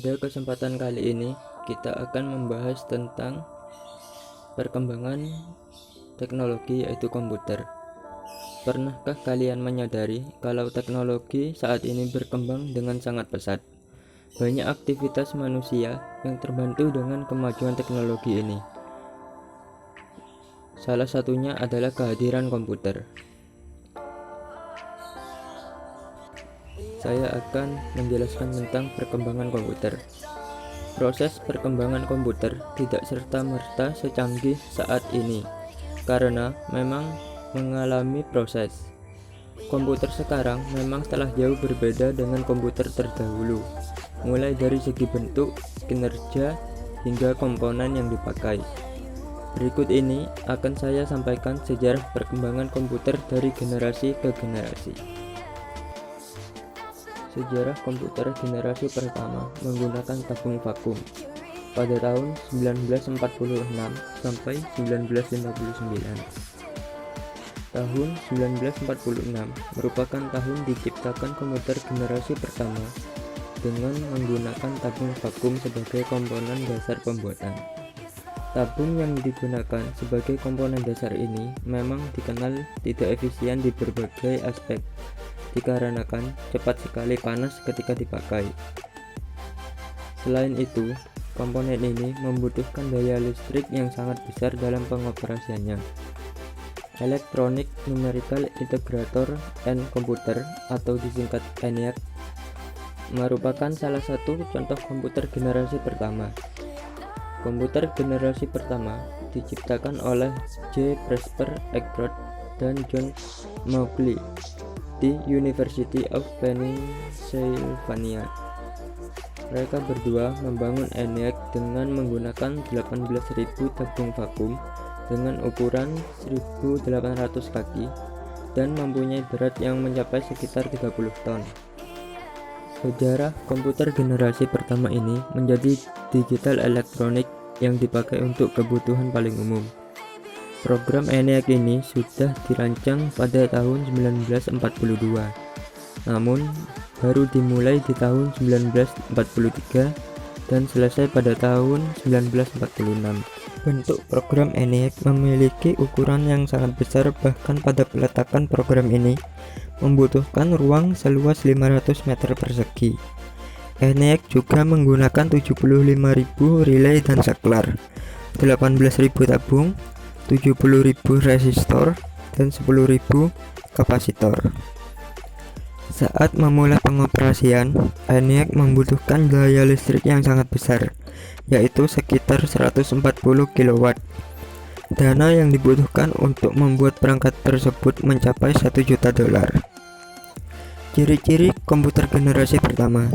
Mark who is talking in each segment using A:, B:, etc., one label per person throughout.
A: Pada kesempatan kali ini, kita akan membahas tentang perkembangan teknologi yaitu komputer. Pernahkah kalian menyadari kalau teknologi saat ini berkembang dengan sangat pesat? Banyak aktivitas manusia yang terbantu dengan kemajuan teknologi ini. Salah satunya adalah kehadiran komputer. Saya akan menjelaskan tentang perkembangan komputer. Proses perkembangan komputer tidak serta-merta secanggih saat ini, karena memang mengalami proses. Komputer sekarang memang telah jauh berbeda dengan komputer terdahulu, mulai dari segi bentuk, kinerja, hingga komponen yang dipakai. Berikut ini akan saya sampaikan sejarah perkembangan komputer dari generasi ke generasi. Sejarah komputer generasi pertama menggunakan tabung vakum pada tahun 1946 sampai 1959. Tahun 1946 merupakan tahun diciptakan komputer generasi pertama dengan menggunakan tabung vakum sebagai komponen dasar pembuatan. Tabung yang digunakan sebagai komponen dasar ini memang dikenal tidak efisien di berbagai aspek, dikarenakan cepat sekali panas ketika dipakai. Selain itu, komponen ini membutuhkan daya listrik yang sangat besar dalam pengoperasiannya. Electronic Numerical Integrator and Computer atau disingkat ENIAC merupakan salah satu contoh komputer generasi pertama. Komputer generasi pertama diciptakan oleh J. Presper Eckert dan John Mauchly di University of Pennsylvania. Mereka berdua membangun ENIAC dengan menggunakan 18.000 tabung vakum dengan ukuran 1.800 kaki dan mempunyai berat yang mencapai sekitar 30 ton. Sejarah komputer generasi pertama ini menjadi digital elektronik yang dipakai untuk kebutuhan paling umum. Program ENIAC ini sudah dirancang pada tahun 1942, namun baru dimulai di tahun 1943 dan selesai pada tahun 1946. Bentuk program ENIAC memiliki ukuran yang sangat besar, bahkan pada peletakan program ini membutuhkan ruang seluas 500 meter persegi. ENIAC juga menggunakan 75.000 relay dan saklar, 18.000 tabung, 70.000 resistor, dan 10.000 kapasitor. Saat memulai pengoperasian, ENIAC membutuhkan daya listrik yang sangat besar, yaitu sekitar 140 kW. Dana yang dibutuhkan untuk membuat perangkat tersebut mencapai $1 juta. Ciri-ciri komputer generasi pertama: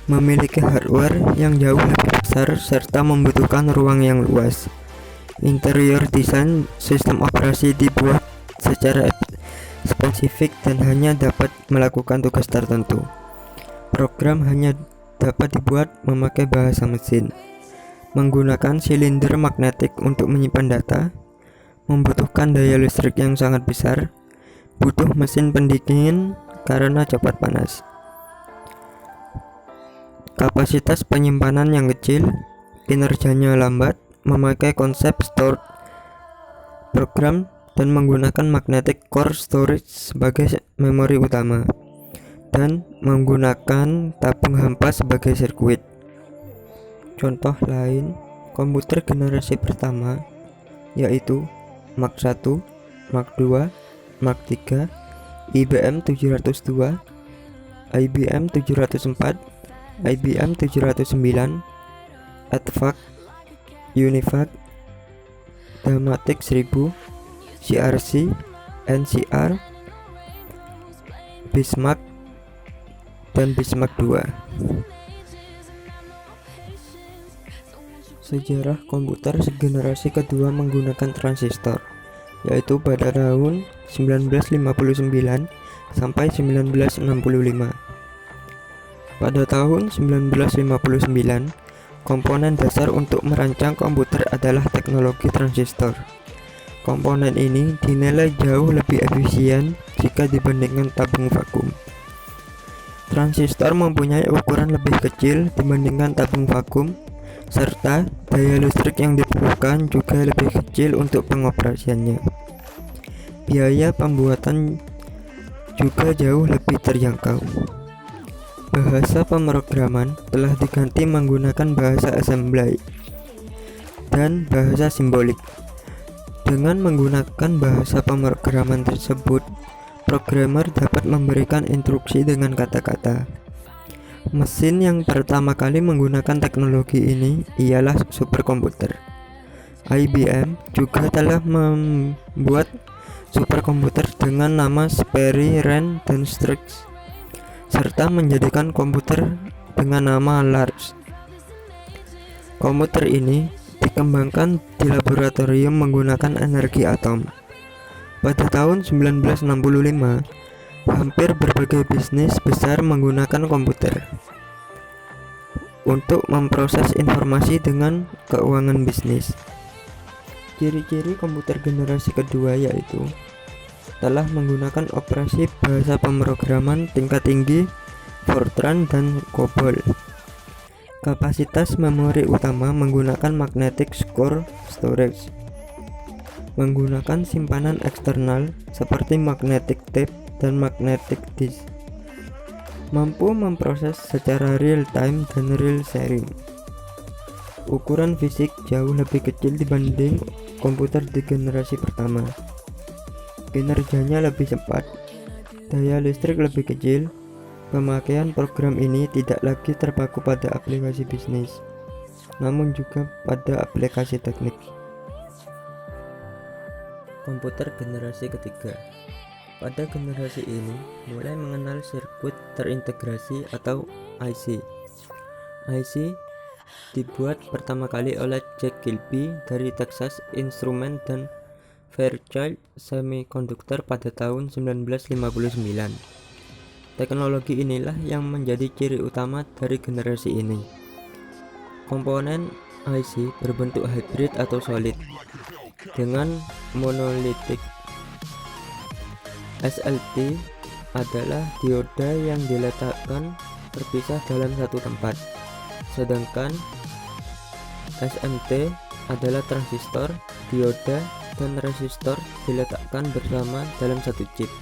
A: memiliki hardware yang jauh lebih besar serta membutuhkan ruang yang luas. Interior desain sistem operasi dibuat secara spesifik dan hanya dapat melakukan tugas tertentu. Program hanya dapat dibuat memakai bahasa mesin. Menggunakan silinder magnetik untuk menyimpan data. Membutuhkan daya listrik yang sangat besar. Butuh mesin pendingin karena cepat panas. Kapasitas penyimpanan yang kecil. Kinerjanya lambat. Memakai konsep stored program dan menggunakan magnetic core storage sebagai memori utama, dan menggunakan tabung hampa sebagai sirkuit. Contoh lain komputer generasi pertama yaitu Mac 1, Mac 2, Mac 3, IBM 702, IBM 704, IBM 709, EDVAC, UNIVAC, Damatic 1000, CRC, NCR, Bismarck, dan Bismarck 2. Sejarah komputer generasi kedua menggunakan transistor, yaitu pada tahun 1959 sampai 1965. Pada tahun 1959, komponen dasar untuk merancang komputer adalah teknologi transistor. Komponen ini dinilai jauh lebih efisien jika dibandingkan tabung vakum. Transistor mempunyai ukuran lebih kecil dibandingkan tabung vakum, serta daya listrik yang diperlukan juga lebih kecil untuk pengoperasiannya. Biaya pembuatan juga jauh lebih terjangkau. Bahasa pemrograman telah diganti menggunakan bahasa assembly dan bahasa simbolik. Dengan menggunakan bahasa pemrograman tersebut, programmer dapat memberikan instruksi dengan kata-kata. Mesin yang pertama kali menggunakan teknologi ini ialah superkomputer. IBM juga telah membuat superkomputer dengan nama Sperry, Rand, dan Strix, serta menjadikan komputer dengan nama Large. Komputer ini dikembangkan di laboratorium menggunakan energi atom. Pada tahun 1965, hampir berbagai bisnis besar menggunakan komputer untuk memproses informasi dengan keuangan bisnis. Ciri-ciri komputer generasi kedua yaitu telah menggunakan operasi bahasa pemrograman tingkat tinggi, Fortran dan COBOL. Kapasitas memori utama menggunakan magnetic core storage, menggunakan simpanan eksternal seperti magnetic tape dan magnetic disk, mampu memproses secara real time dan real sharing. Ukuran fisik jauh lebih kecil dibanding komputer di generasi pertama. Kinerjanya lebih cepat, daya listrik lebih kecil. Pemakaian program ini tidak lagi terpaku pada aplikasi bisnis, namun juga pada aplikasi teknik. Komputer generasi ketiga. Pada generasi ini mulai mengenal sirkuit terintegrasi atau IC. IC dibuat pertama kali oleh Jack Kilby dari Texas Instruments dan Fairchild Semiconductor pada tahun 1959. Teknologi inilah yang menjadi ciri utama dari generasi ini. Komponen IC berbentuk hybrid atau solid dengan monolitik. SLT adalah dioda yang diletakkan terpisah dalam satu tempat, sedangkan SMT adalah transistor, dioda, dan resistor diletakkan bersama dalam satu chip.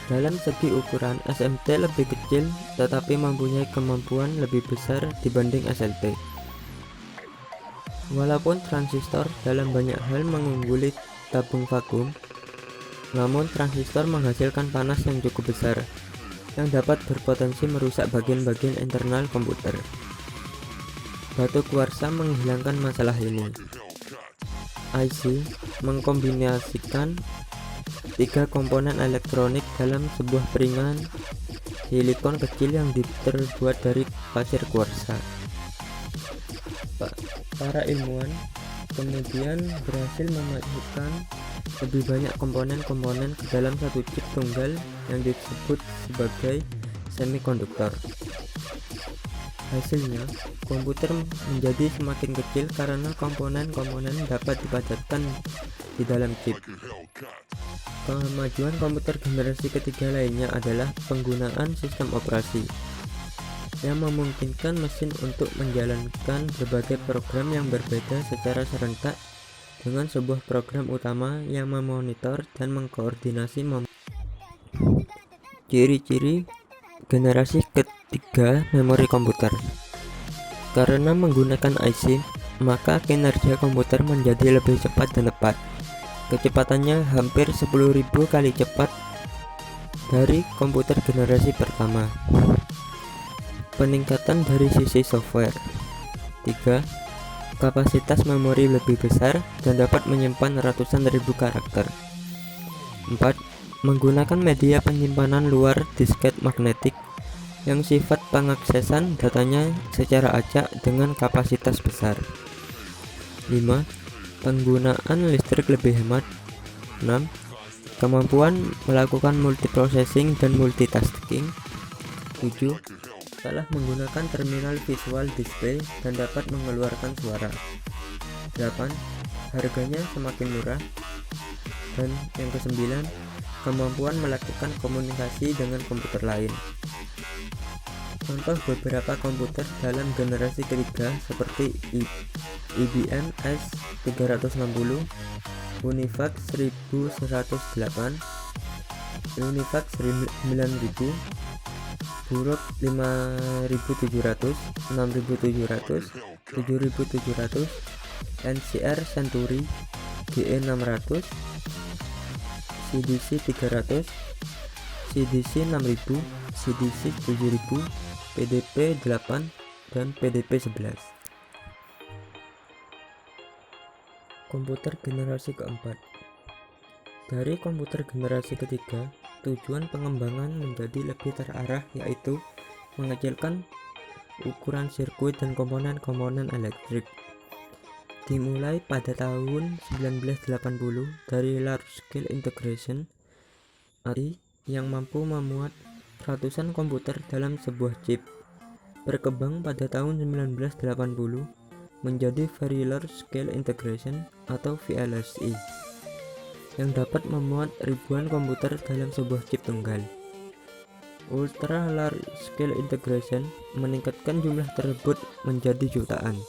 A: Dalam segi ukuran, SMT lebih kecil tetapi mempunyai kemampuan lebih besar dibanding SLT. Walaupun transistor dalam banyak hal mengungguli tabung vakum, namun transistor menghasilkan panas yang cukup besar yang dapat berpotensi merusak bagian-bagian internal komputer. Batu kuarsa menghilangkan masalah ini. IC mengkombinasikan tiga komponen elektronik dalam sebuah piringan silikon kecil yang terbuat dari pasir kuarsa. Para ilmuwan kemudian berhasil memasukkan lebih banyak komponen-komponen ke dalam satu chip tunggal yang disebut sebagai semikonduktor. Hasilnya, komputer menjadi semakin kecil karena komponen-komponen dapat dipadatkan di dalam chip. Kemajuan komputer generasi ketiga lainnya adalah penggunaan sistem operasi yang memungkinkan mesin untuk menjalankan berbagai program yang berbeda secara serentak dengan sebuah program utama yang memonitor dan mengkoordinasi. Ciri-ciri generasi ketiga memori komputer. Karena menggunakan IC, maka kinerja komputer menjadi lebih cepat dan tepat. Kecepatannya hampir 10.000 kali cepat dari komputer generasi pertama. Peningkatan dari sisi software. 3. Kapasitas memori lebih besar dan dapat menyimpan ratusan ribu karakter. 4. Menggunakan media penyimpanan luar disket magnetik yang sifat pengaksesan datanya secara acak dengan kapasitas besar. 5. Penggunaan listrik lebih hemat. 6. Kemampuan melakukan multiprocessing dan multitasking. 7. Telah menggunakan terminal visual display dan dapat mengeluarkan suara. 8. Harganya semakin murah. Dan yang ke-9, kemampuan melakukan komunikasi dengan komputer lain. Contoh beberapa komputer dalam generasi ketiga seperti IBM S360, UNIVAC 1108, UNIVAC 9000, Buruk 5700, 6700, 7700, NCR Century, GE600, CDC 300, CDC 6000, CDC 7000, PDP 8, dan PDP 11. Komputer generasi keempat. Dari komputer generasi ketiga, tujuan pengembangan menjadi lebih terarah, yaitu mengecilkan ukuran sirkuit dan komponen-komponen elektrik. Dimulai pada tahun 1980 dari Large Scale Integration (LSI) yang mampu memuat ratusan komputer dalam sebuah chip, berkembang pada tahun 1980 menjadi Very Large Scale Integration atau VLSI yang dapat memuat ribuan komputer dalam sebuah chip tunggal. Ultra Large Scale Integration meningkatkan jumlah tersebut menjadi jutaan.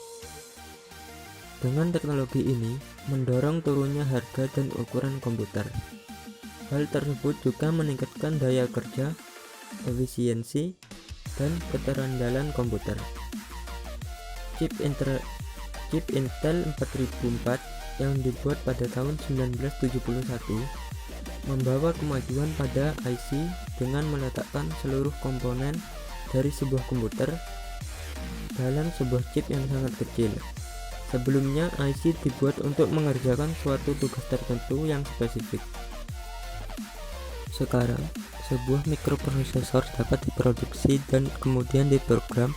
A: Dengan teknologi ini mendorong turunnya harga dan ukuran komputer. Hal tersebut juga meningkatkan daya kerja, efisiensi, dan keterandalan komputer. Chip Intel 4004 yang dibuat pada tahun 1971 membawa kemajuan pada IC dengan meletakkan seluruh komponen dari sebuah komputer dalam sebuah chip yang sangat kecil. Sebelumnya, IC dibuat untuk mengerjakan suatu tugas tertentu yang spesifik. Sekarang, sebuah mikroprosesor dapat diproduksi dan kemudian diprogram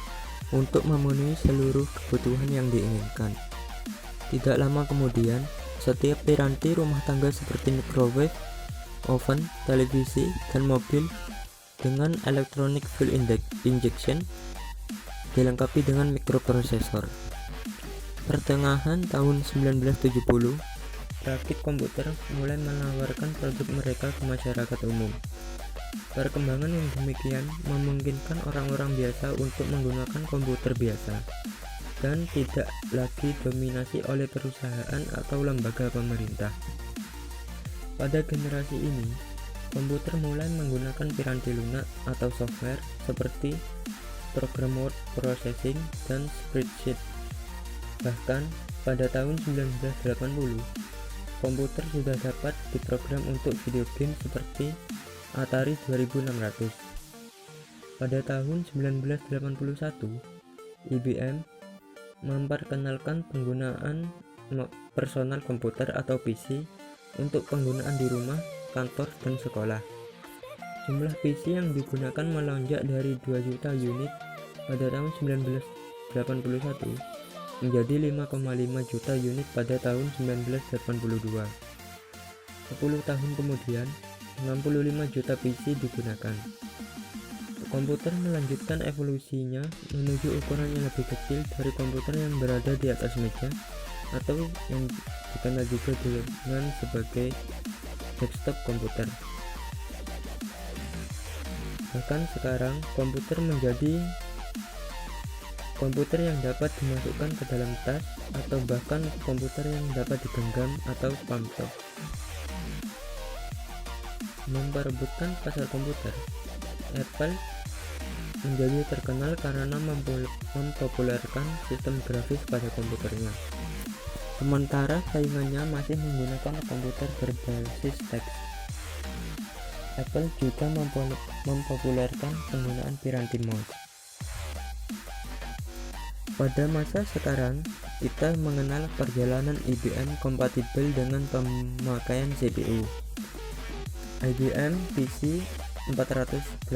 A: untuk memenuhi seluruh kebutuhan yang diinginkan. Tidak lama kemudian, setiap piranti rumah tangga seperti microwave, oven, televisi, dan mobil dengan electronic fuel injection dilengkapi dengan mikroprosesor. Pertengahan tahun 1970, rakit komputer mulai menawarkan produk mereka ke masyarakat umum. Perkembangan yang demikian memungkinkan orang-orang biasa untuk menggunakan komputer biasa dan tidak lagi dominasi oleh perusahaan atau lembaga pemerintah. Pada generasi ini, komputer mulai menggunakan piranti lunak atau software seperti program word processing dan spreadsheet. Bahkan pada tahun 1980, komputer sudah dapat diprogram untuk video game seperti Atari 2600. Pada tahun 1981, IBM memperkenalkan penggunaan personal komputer atau PC untuk penggunaan di rumah, kantor, dan sekolah. Jumlah PC yang digunakan melonjak dari 2 juta unit pada tahun 1981 menjadi 5,5 juta unit pada tahun 1982. 10 tahun kemudian, 65 juta PC digunakan. Komputer melanjutkan evolusinya menuju ukuran yang lebih kecil dari komputer yang berada di atas meja atau yang dikenal juga dengan sebagai desktop komputer. Bahkan sekarang komputer menjadi komputer yang dapat dimasukkan ke dalam tas atau bahkan komputer yang dapat digenggam atau palmtop. Memperebutkan pasar komputer, Apple menjadi terkenal karena mempopulerkan sistem grafis pada komputernya. Sementara saingannya masih menggunakan komputer berbasis teks. Apple juga mempopulerkan penggunaan piranti mouse. Pada masa sekarang, kita mengenal perjalanan IBM kompatibel dengan pemakaian CPU. IBM PC 486,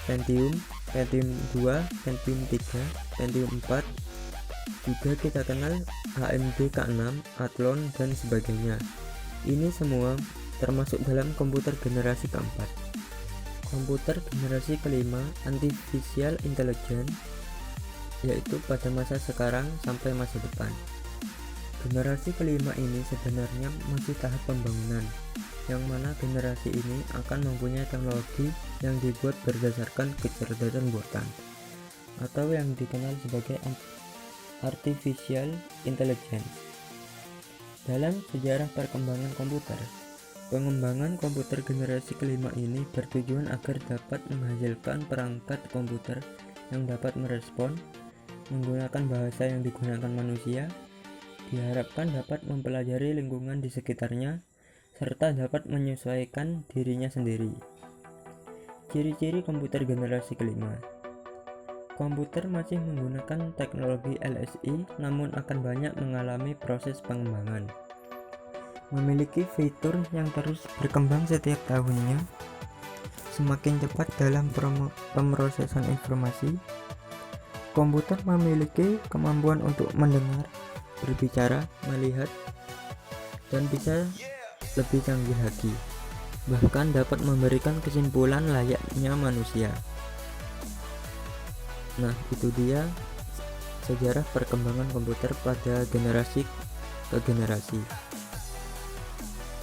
A: Pentium 2, Pentium 3, Pentium 4, juga kita kenal AMD K6, Athlon, dan sebagainya. Ini semua termasuk dalam komputer generasi keempat. Komputer generasi kelima, Artificial Intelligence, yaitu pada masa sekarang sampai masa depan. Generasi kelima ini sebenarnya masih tahap pembangunan. yang mana generasi ini akan mempunyai teknologi yang dibuat berdasarkan kecerdasan buatan atau yang dikenal sebagai artificial intelligence. Dalam sejarah perkembangan komputer, pengembangan komputer generasi kelima ini bertujuan agar dapat menghasilkan perangkat komputer yang dapat merespon menggunakan bahasa yang digunakan manusia, diharapkan dapat mempelajari lingkungan di sekitarnya, serta dapat menyesuaikan dirinya sendiri. Ciri-ciri komputer generasi kelima. Komputer masih menggunakan teknologi LSI, namun akan banyak mengalami proses pengembangan. Memiliki fitur yang terus berkembang setiap tahunnya, semakin cepat dalam pemrosesan informasi. Komputer memiliki kemampuan untuk mendengar, berbicara, melihat, dan bisa lebih canggih lagi. Bahkan dapat memberikan kesimpulan layaknya manusia. Nah, itu dia sejarah perkembangan komputer pada generasi ke generasi.